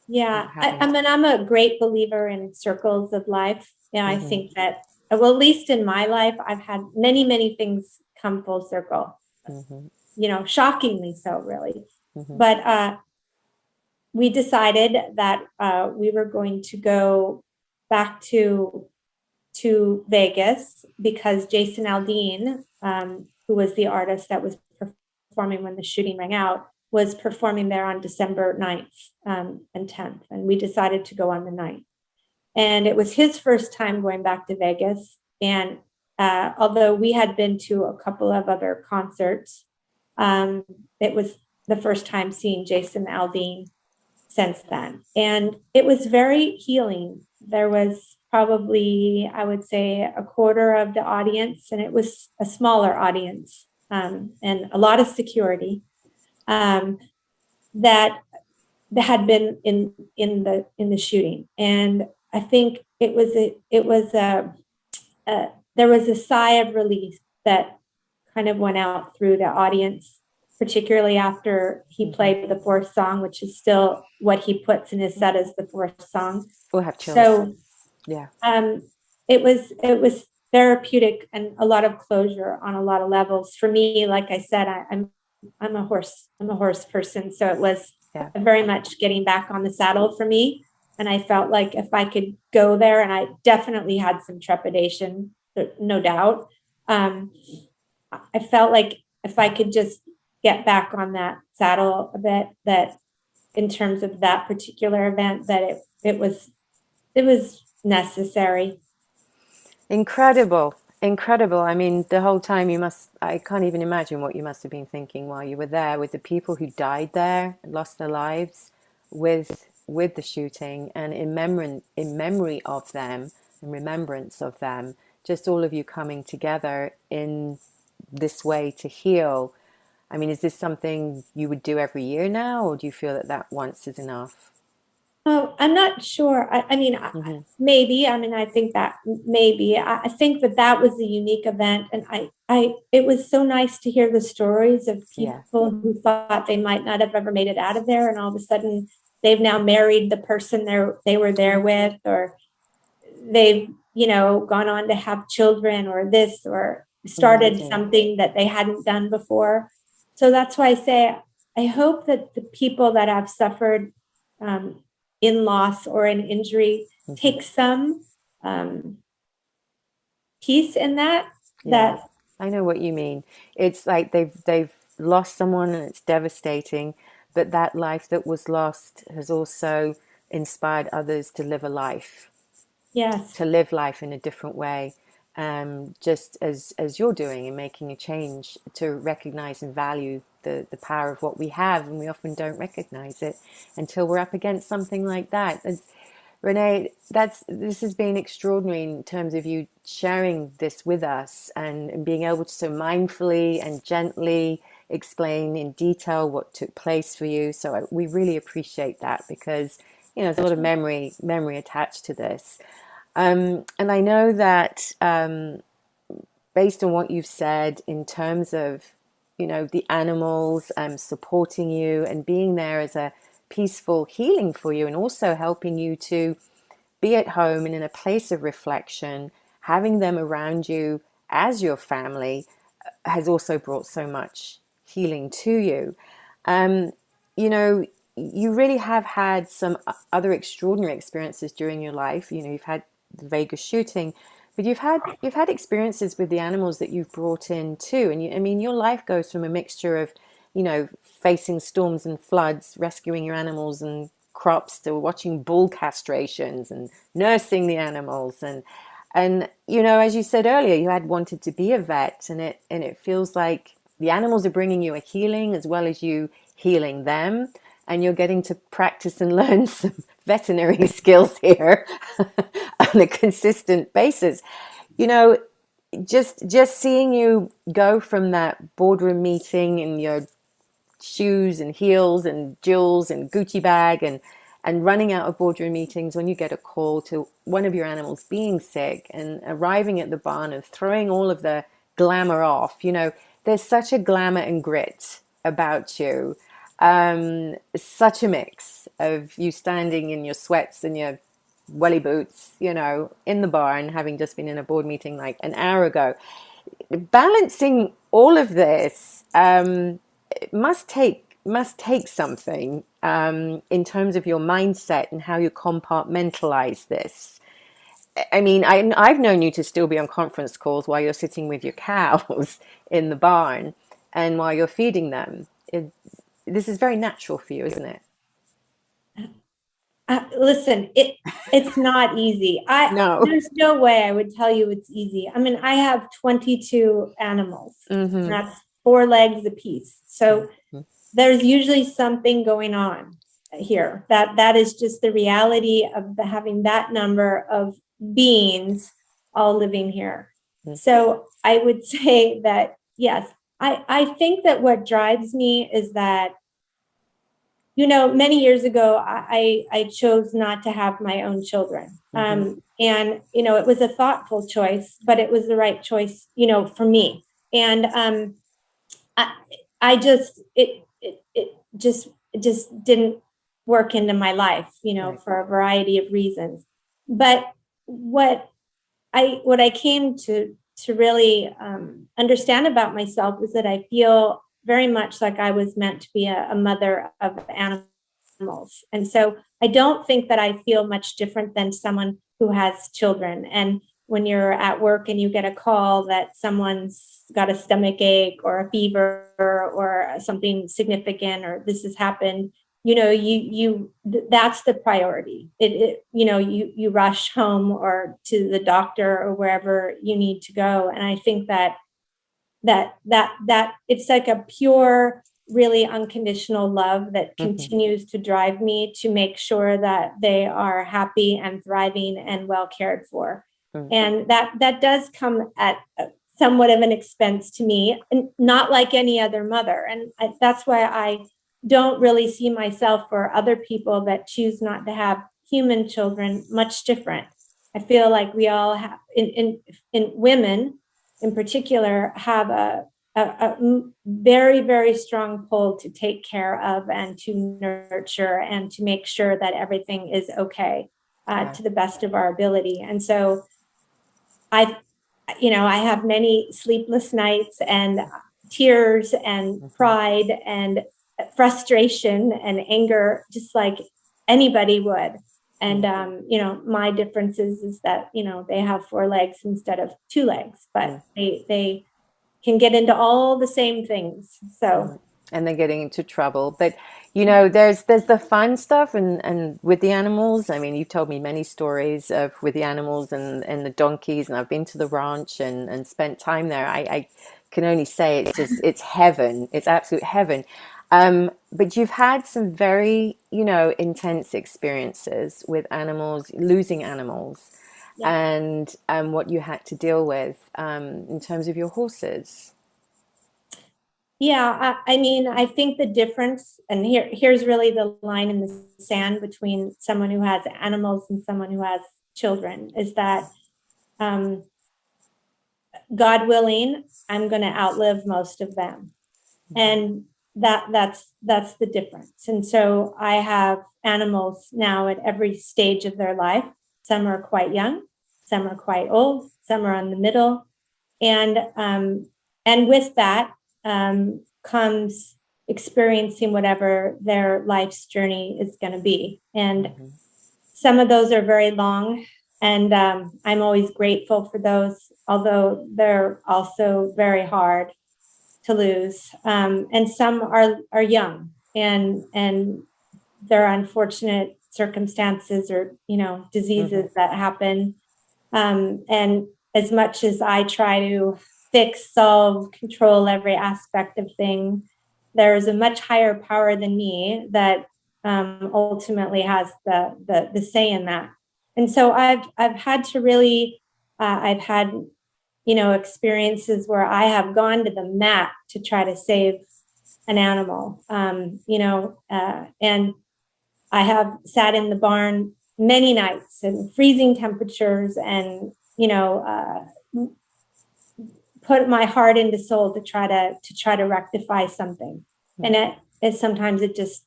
Yeah, I mean, I'm a great believer in circles of life. I think that, well, at least in my life, I've had many, many things come full circle. Shockingly so, really. But we decided that we were going to go back to Vegas because Jason Aldean, who was the artist that was performing when the shooting rang out, was performing there on December 9th and 10th. And we decided to go on the 9th. And it was his first time going back to Vegas. And although we had been to a couple of other concerts, it was the first time seeing Jason Aldean since then. And it was very healing. There was probably, I would say, a quarter of the audience, and it was a smaller audience, and a lot of security that had been in the shooting. And I think there was a sigh of relief that kind of went out through the audience, particularly after he played the fourth song, which is still what he puts in his set as the fourth song. We'll have chills. So yeah, it was therapeutic and a lot of closure on a lot of levels. For me, like I said, I'm a horse person, so it was very much getting back on the saddle for me. And I felt like if I could go there, and I definitely had some trepidation, no doubt. I felt like if I could just get back on that saddle a bit, that in terms of that particular event, that it was necessary. Incredible. I mean, the whole time I can't even imagine what you must have been thinking while you were there with the people who died there and lost their lives with the shooting, and in memory of them and remembrance of them, just all of you coming together in this way to heal. I mean, is this something you would do every year now, or do you feel that once is enough? Oh, I'm not sure. I mean, Hmm. maybe. I mean, I think that maybe. I think that that was a unique event, and it was so nice to hear the stories of Yeah. people who thought they might not have ever made it out of there, and all of a sudden they've now married the person they were there with, or they've, gone on to have children, or this, or started Amazing. something that they hadn't done before. So that's why I say I hope that the people that have suffered um, in loss or in injury Hmm. take some um, peace in that. Yeah, That I know what you mean. It's like they've lost someone and it's devastating, but that life that was lost has also inspired others to live a life, yes, to live life in a different way, just as you're doing and making a change to recognize and value the power of what we have, and we often don't recognize it until we're up against something like that. Renee, this has been extraordinary in terms of you sharing this with us and being able to so mindfully and gently explain in detail what took place for you. So we really appreciate that because there's a lot of memory attached to this. And I know that based on what you've said in terms of the animals supporting you and being there as a peaceful healing for you, and also helping you to be at home and in a place of reflection, having them around you as your family has also brought so much healing to you. Um, you know, you really have had some other extraordinary experiences during your life. You've had the Vegas shooting, but you've had experiences with the animals that you've brought in too. And I mean, your life goes from a mixture of, facing storms and floods, rescuing your animals and crops, to watching bull castrations and nursing the animals, and as you said earlier, you had wanted to be a vet, and it feels like the animals are bringing you a healing as well as you healing them, and you're getting to practice and learn some veterinary skills here on a consistent basis. You know, just seeing you go from that boardroom meeting in your shoes and heels and jewels and Gucci bag and running out of boardroom meetings when you get a call to one of your animals being sick, and arriving at the barn and throwing all of the glamour off. There's such a glamour and grit about you. Such a mix of you standing in your sweats and your welly boots, in the barn, having just been in a board meeting like an hour ago. Balancing all of this must take something in terms of your mindset and how you compartmentalize this. I mean, I've known you to still be on conference calls while you're sitting with your cows in the barn and while you're feeding them. This is very natural for you, isn't it? listen, it's not easy. No. There's no way I would tell you it's easy. I mean, I have 22 animals, and Mm-hmm. that's 4 legs apiece. So Mm-hmm. there's usually something going on here. That is just the reality of having that number of beings all living here. So I would say that yes, I think that what drives me is that, many years ago, I chose not to have my own children. Mm-hmm. And, it was a thoughtful choice, but it was the right choice, for me. And I, I just, it just didn't work into my life, Right. for a variety of reasons. But what I came to really understand about myself is that I feel very much like I was meant to be a mother of animals. And so I don't think that I feel much different than someone who has children. And when you're at work and you get a call that someone's got a stomach ache or a fever or something significant, or this has happened, that's the priority. You rush home or to the doctor or wherever you need to go. And I think that it's like a pure, really unconditional love that Mm-hmm. continues to drive me to make sure that they are happy and thriving and well cared for. Mm-hmm. And that does come at somewhat of an expense to me, and not like any other mother. And that's why I don't really see myself or other people that choose not to have human children much different. I feel like we all have, in women in particular, have a very, very strong pull to take care of and to nurture and to make sure that everything is okay to the best of our ability. And so I have many sleepless nights and tears and pride and frustration and anger, just like anybody would. And, my difference is that, they have 4 legs instead of 2 legs, but they can get into all the same things. So. And they're getting into trouble. But, there's the fun stuff and with the animals. I mean, you've told me many stories of with the animals and the donkeys, and I've been to the ranch and spent time there. I can only say it's heaven. It's absolute heaven. But you've had some very, intense experiences with animals, losing animals, and what you had to deal with in terms of your horses. Yeah, I mean, I think the difference, and here's really the line in the sand between someone who has animals and someone who has children, is that God willing, I'm going to outlive most of them. And that's the difference. And so I have animals now at every stage of their life. Some are quite young, some are quite old, some are in the middle. And with that comes experiencing whatever their life's journey is going to be. And some of those are very long. And I'm always grateful for those, although they're also very hard to lose. And some are young and there are unfortunate circumstances or, diseases that happen. And as much as I try to fix, solve, control every aspect of thing, there's a much higher power than me that ultimately has the say in that. And so I've had to really, I've had, experiences where I have gone to the mat to try to save an animal, and I have sat in the barn many nights in freezing temperatures and, put my heart into soul to try to rectify something. And sometimes it just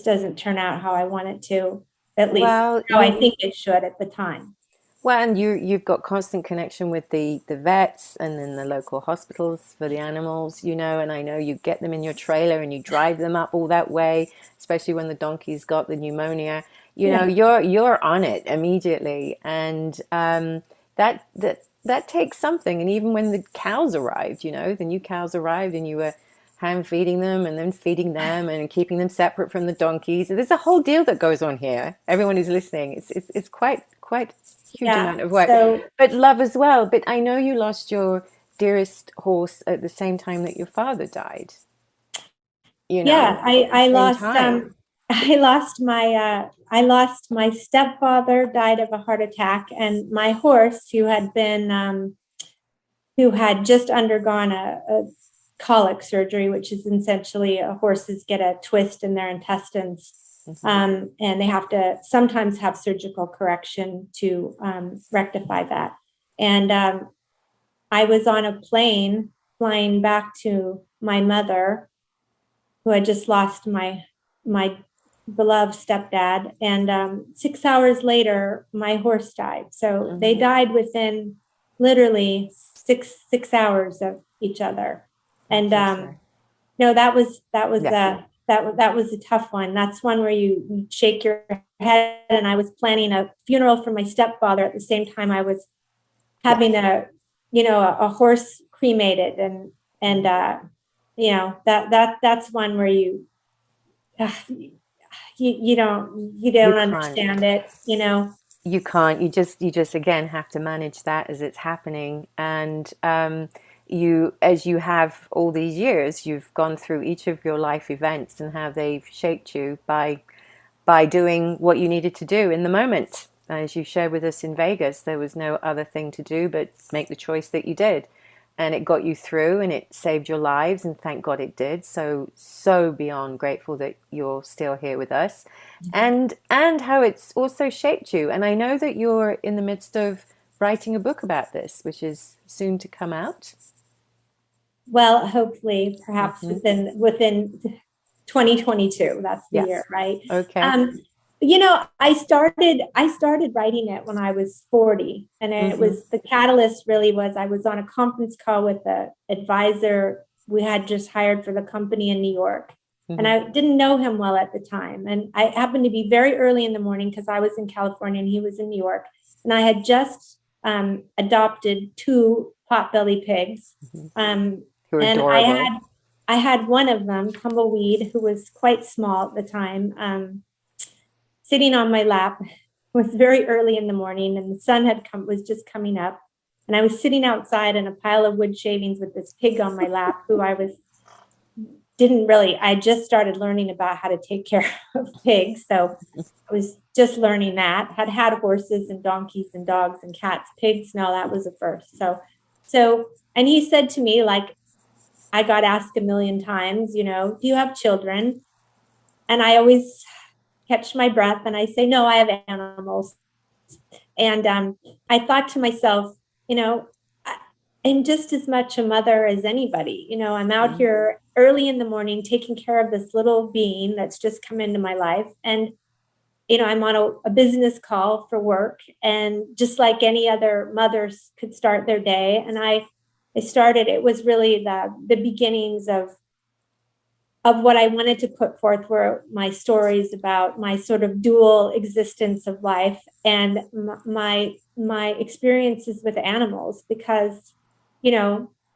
doesn't turn out how I want it to, at least how I think it should at the time. Well, and you've got constant connection with the vets and then the local hospitals for the animals, and I know you get them in your trailer and you drive them up all that way, especially when the donkey's got the pneumonia. You're on it immediately, and that takes something. And even when the cows arrived, the new cows arrived, and you were hand feeding them and then feeding them and keeping them separate from the donkeys. There's a whole deal that goes on here. Everyone who's listening, it's quite huge amount of work, but love as well. But I know you lost your dearest horse at the same time that your father died. I lost my stepfather, died of a heart attack, and my horse, who had just undergone a colic surgery, which is essentially horses get a twist in their intestines. And they have to sometimes have surgical correction to rectify that. And I was on a plane flying back to my mother, who had just lost my beloved stepdad. And 6 hours later, my horse died. So they died within literally six hours of each other. And that was a tough one. That's one where you shake your head. And I was planning a funeral for my stepfather at the same time I was having a horse cremated, and that's one where you don't understand it. You can't. You just again have to manage that as it's happening, and as you have all these years, you've gone through each of your life events and how they've shaped you by doing what you needed to do in the moment. As you shared with us in Vegas, there was no other thing to do but make the choice that you did. and it got you through and it saved your lives, and thank God it did. So beyond grateful that you're still here with us, and how it's also shaped you. And I know that you're in the midst of writing a book about this, which is soon to come out. Well, hopefully, perhaps Hmm. within 2022. That's the year, Yes. right? Okay. I started writing it when I was 40, and it Hmm. was the catalyst. Really, was I was on a conference call with the advisor we had just hired for the company in New York, and Hmm. I didn't know him well at the time, and I happened to be very early in the morning because I was in California and he was in New York, and I had just adopted two potbelly pigs. Hmm. Um, You're and adorable. I had one of them, Tumbleweed, who was quite small at the time, sitting on my lap. It was very early in the morning, and the sun was just coming up. And I was sitting outside in a pile of wood shavings with this pig on my lap, who I just started learning about how to take care of pigs. So I was just learning that. Had horses and donkeys and dogs and cats. Pigs, no, that was a first. And he said to me, like, I got asked a million times, do you have children? And I always catch my breath and I say, no, I have animals. And I thought to myself, I'm just as much a mother as anybody. I'm out Mm. here early in the morning taking care of this little being that's just come into my life. And, I'm on a business call for work. And just like any other mothers could start their day. And it was really the beginnings of what I wanted to put forth were my stories about my sort of dual existence of life and my experiences with animals, because,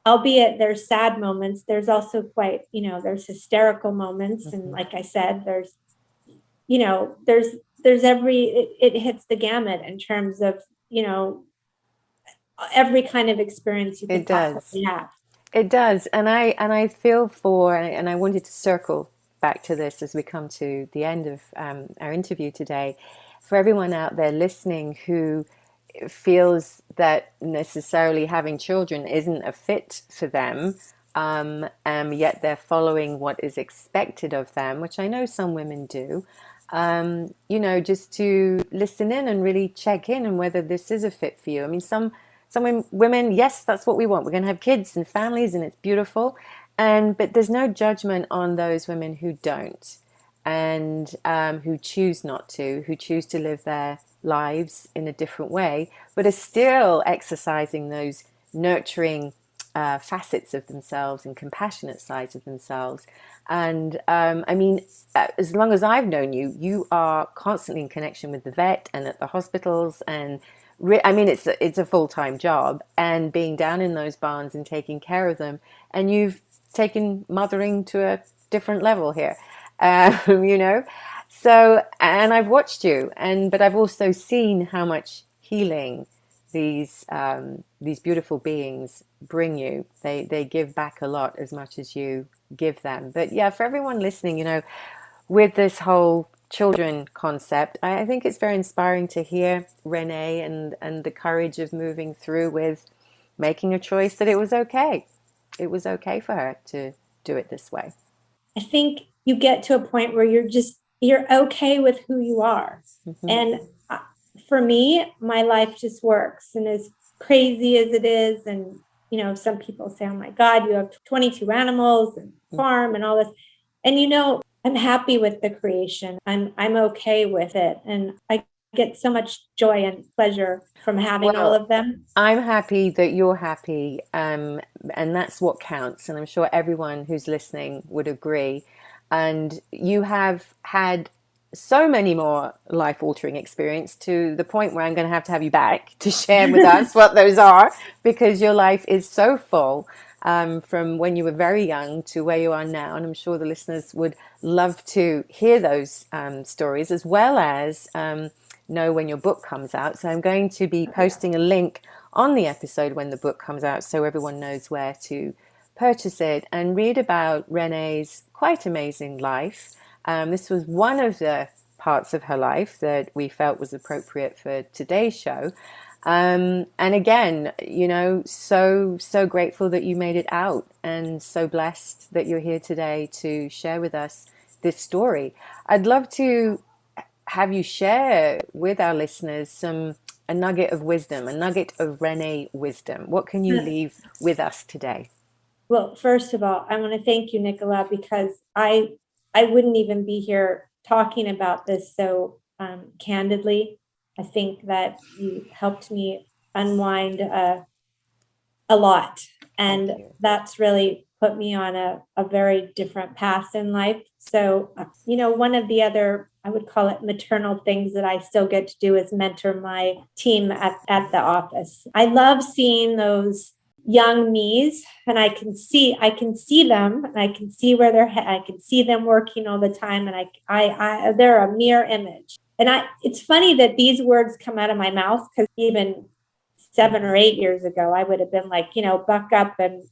albeit there's sad moments, there's also there's hysterical moments. And Mhm. like I said, you know, there's, it hits the gamut in terms of, every kind of experience you It could does. possibly have. It does. And I feel for, and I wanted to circle back to this as we come to the end of our interview today, for everyone out there listening who feels that necessarily having children isn't a fit for them, yet they're following what is expected of them, which I know some women do. Just to listen in and really check in on whether this is a fit for you. I mean, some women, yes, that's what we want. We're going to have kids and families, and it's beautiful. But there's no judgment on those women who don't, and who choose not to, who choose to live their lives in a different way, but are still exercising those nurturing facets of themselves and compassionate sides of themselves. And I mean, as long as I've known you, you are constantly in connection with the vet and at the hospitals, and I mean, it's a full-time job, and being down in those barns and taking care of them, and you've taken mothering to a different level here, you know. So, and I've watched you, but I've also seen how much healing these beautiful beings bring you. They give back a lot as much as you give them. But yeah, for everyone listening, with this whole children concept, I think it's very inspiring to hear Renee and the courage of moving through with making a choice that it was okay. It was okay for her to do it this way. I think you get to a point where you're okay with who you are. Hmm. And for me, my life just works. And as crazy as it is, and, some people say, oh my God, you have 22 animals and farm and all this. And, I'm happy with the creation. I'm okay with it. And I get so much joy and pleasure from having all Well, of them. I'm happy that you're happy, and that's what counts. And I'm sure everyone who's listening would agree. And you have had so many more life-altering experience, to the point where I'm going to have you back to share with us what those are, because your life is so full, from when you were very young to where you are now. And I'm sure the listeners would love to hear those stories, as well as know when your book comes out. So I'm going to be posting a link on the episode when the book comes out, so everyone knows where to purchase it and read about Renee's quite amazing life. This was one of the parts of her life that we felt was appropriate for today's show. And again, so grateful that you made it out, and so blessed that you're here today to share with us this story. I'd love to have you share with our listeners a nugget of wisdom, a nugget of Renee wisdom. What can you leave with us today? Well, first of all, I want to thank you, Nicola, because I wouldn't even be here talking about this so candidly. I think that you helped me unwind a lot, and that's really put me on a very different path in life. So, one of the other, I would call it maternal things that I still get to do is mentor my team at the office. I love seeing those young me's, and I can see them, and I can see where they're I can see them working all the time, and I they're a mirror image. And it's funny that these words come out of my mouth, because even 7 or 8 years ago, I would have been like, buck up and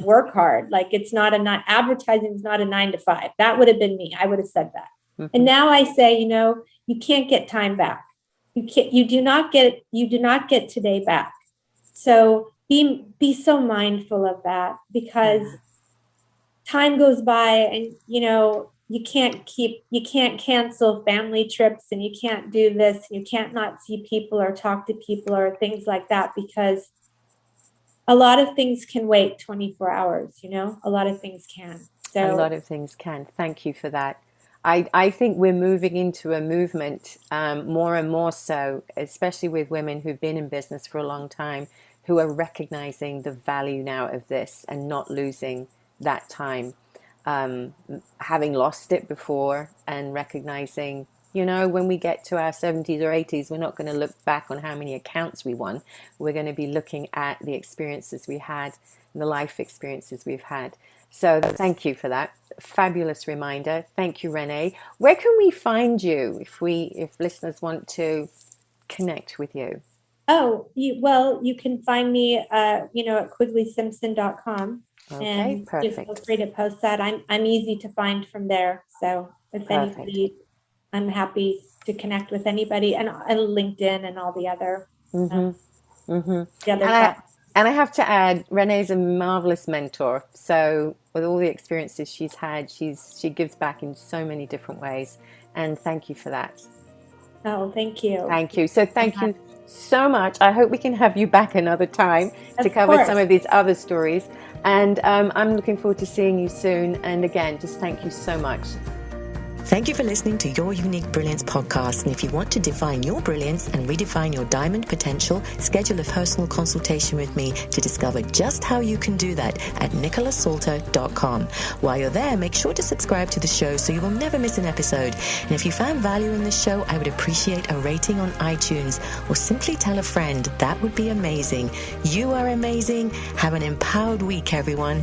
work hard. Like, advertising is not a 9 to 5. That would have been me. I would have said that. Mm-hmm. And now I say, you can't get time back. You do not get today back. So be so mindful of that, because time goes by, and you can't cancel family trips, and you can't do this, and you can't not see people or talk to people or things like that, because a lot of things can wait 24 hours, a lot of things can. So a lot of things can. Thank you for that. I think we're moving into a movement more and more so, especially with women who've been in business for a long time, who are recognizing the value now of this and not losing that time. Having lost it before, and recognizing, when we get to our 70s or 80s, we're not going to look back on how many accounts we won. We're going to be looking at the experiences we had, the life experiences we've had. So thank you for that. Fabulous reminder. Thank you, Renee. Where can we find you if listeners want to connect with you? Oh, you can find me, at Quigley-Simpson.com. Okay, and perfect. Feel free to post that. I'm easy to find from there. So if anybody, I'm happy to connect with anybody, and LinkedIn and all the other. And I have to add, Renee's a marvelous mentor. So with all the experiences she's had, she gives back in so many different ways. And thank you for that. Oh, thank you. Thank you. So thank you so much. I hope we can have you back another time to cover some of these other stories. And I'm looking forward to seeing you soon. And again, just thank you so much. Thank you for listening to Your Unique Brilliance podcast. And if you want to define your brilliance and redefine your diamond potential, schedule a personal consultation with me to discover just how you can do that at nicolasalter.com. While you're there, make sure to subscribe to the show so you will never miss an episode. And if you found value in the show, I would appreciate a rating on iTunes, or simply tell a friend. That would be amazing. You are amazing. Have an empowered week, everyone.